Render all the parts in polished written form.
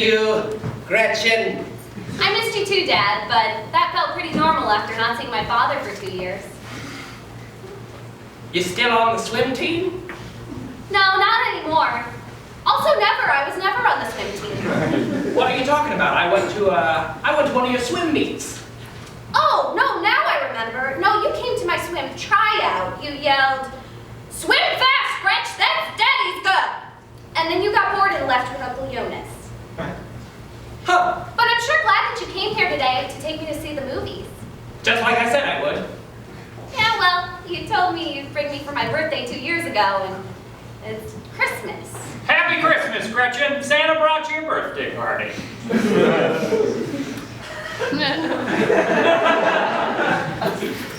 You, Gretchen. I missed you too, Dad, but that felt pretty normal after not seeing my father for 2 years. You still on the swim team? No, not anymore. Also, I was never on the swim team. What are you talking about? I went to one of your swim meets. Oh, no, now I remember. No, you came to my swim tryout. You yelled, "Swim fast, Gretch, that's Daddy's good!" And then you got bored and left with Uncle Jonas. Huh. But I'm sure glad that you came here today to take me to see the movies. Just like I said I would. Yeah, well, you told me you'd bring me for my birthday 2 years ago, and it's Christmas. Happy Christmas, Gretchen. Santa brought you a birthday party.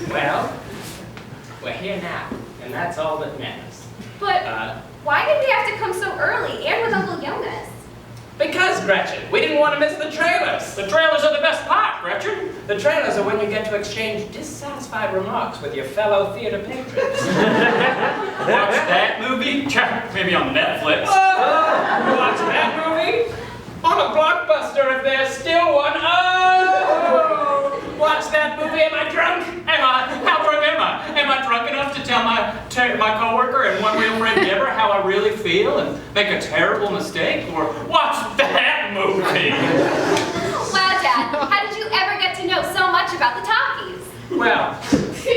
Well, we're here now, and that's all that matters. But why did we have to come so early, and with Uncle Jonas? Because, Gretchen, we didn't want to miss the trailers. The trailers are the best part, Gretchen. The trailers are when you get to exchange dissatisfied remarks with your fellow theater patrons. Watch that movie? Maybe on Netflix. Watch that movie? On a Blockbuster if there's still one. Oh! Watch that movie. Am I drunk? How drunk am I? Am I drunk enough to tell my coworker and one real friend Deborah how I really feel and make a terrible mistake? Or watch that movie? Wow, Dad, how did you ever get to know so much about the talkies? Well,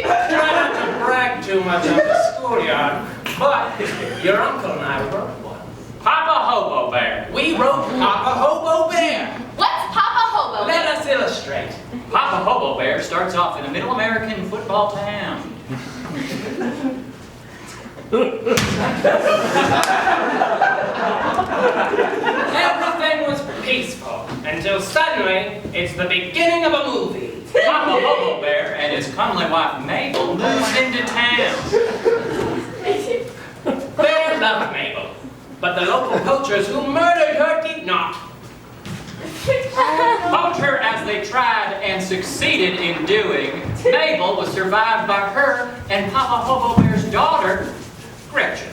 try not to brag too much on the schoolyard, but your uncle and I wrote one. Pappa Hobo Bear. We wrote Pappa Hobo Bear. What's Pappa Hobo? Let us illustrate. Pappa Hobo Bear starts off in a middle American football town. Everything was peaceful until suddenly it's the beginning of a movie. Pappa Hobo Bear and his comely wife Mabel moves into town. Bear loved Mabel, but the local poachers who murdered her did not. Poach her as they tried and succeeded in doing, Mabel was survived by her and Pappa Hobo Bear's daughter, Gretchen.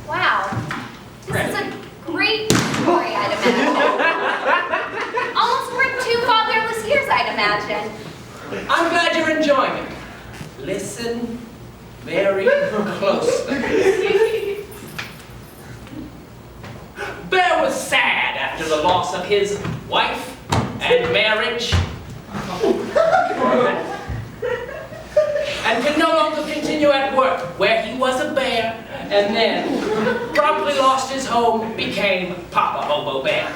Wow, this is a great story, I'd imagine. Almost for 2 fatherless years, I'd imagine. I'm glad you're enjoying it. Listen very closely. Bear was sad after the loss of his wife and marriage, and could no longer continue at work where he was a bear, and then promptly lost his home, became Pappa Hobo Bear.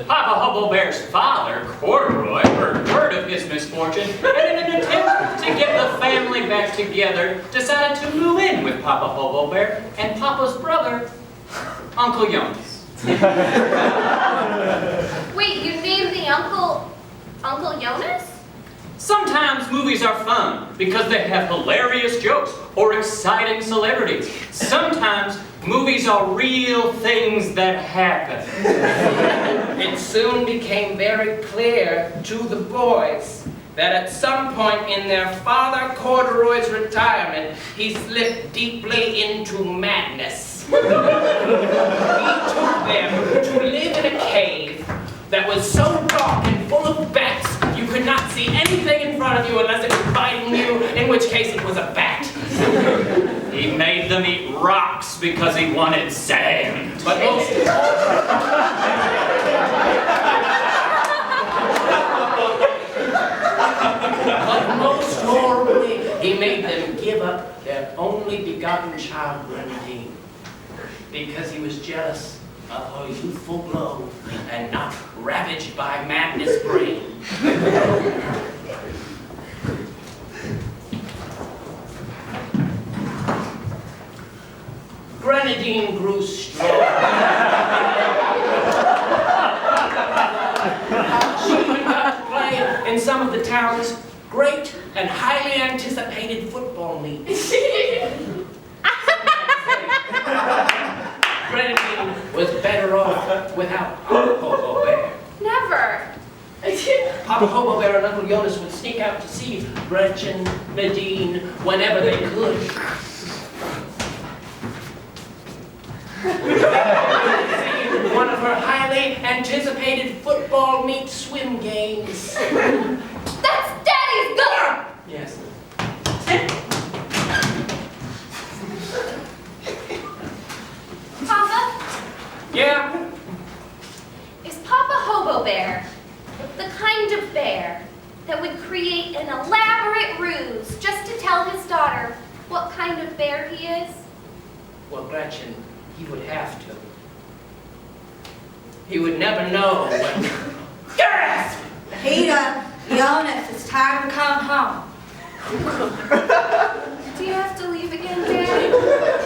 Pappa Hobo Bear's father, Corduroy, heard of his misfortune and in an attempt to get the family back together, decided to move in with Pappa Hobo Bear and Papa's brother, Uncle Jonas. Wait, you named the Uncle Jonas? Sometimes movies are fun because they have hilarious jokes or exciting celebrities. Sometimes movies are real things that happen. It soon became very clear to the boys that at some point in their father Corduroy's retirement, he slipped deeply into madness. He took them to live in a cave that was so dark and full of bats you could not see anything in front of you unless it was biting you, in which case it was a bat. He made them eat rocks because he wanted sand. But most horribly, he made them give up their only begotten child, Grenadine, because he was jealous of her youthful glow and not ravaged by madness brain. Grenadine grew strong. She even got to play in some of the town's great and highly anticipated football meets. Grenadine was better off without Papa Hobo Bear. Never. Papa Hobo Bear and Uncle Jonas would sneak out to see Gretchen, Nadine, whenever they could. One of of her highly anticipated football meet swim games. That's Daddy's gun! Yes. Papa, Yeah? is Papa Hobo Bear the kind of bear that would create an elaborate ruse just to tell his daughter what kind of bear he is? Well, Gretchen, he would have to. He would never know when... Gasp! Peter, Jonas, it's time to come home. Do you have to leave again, Dad?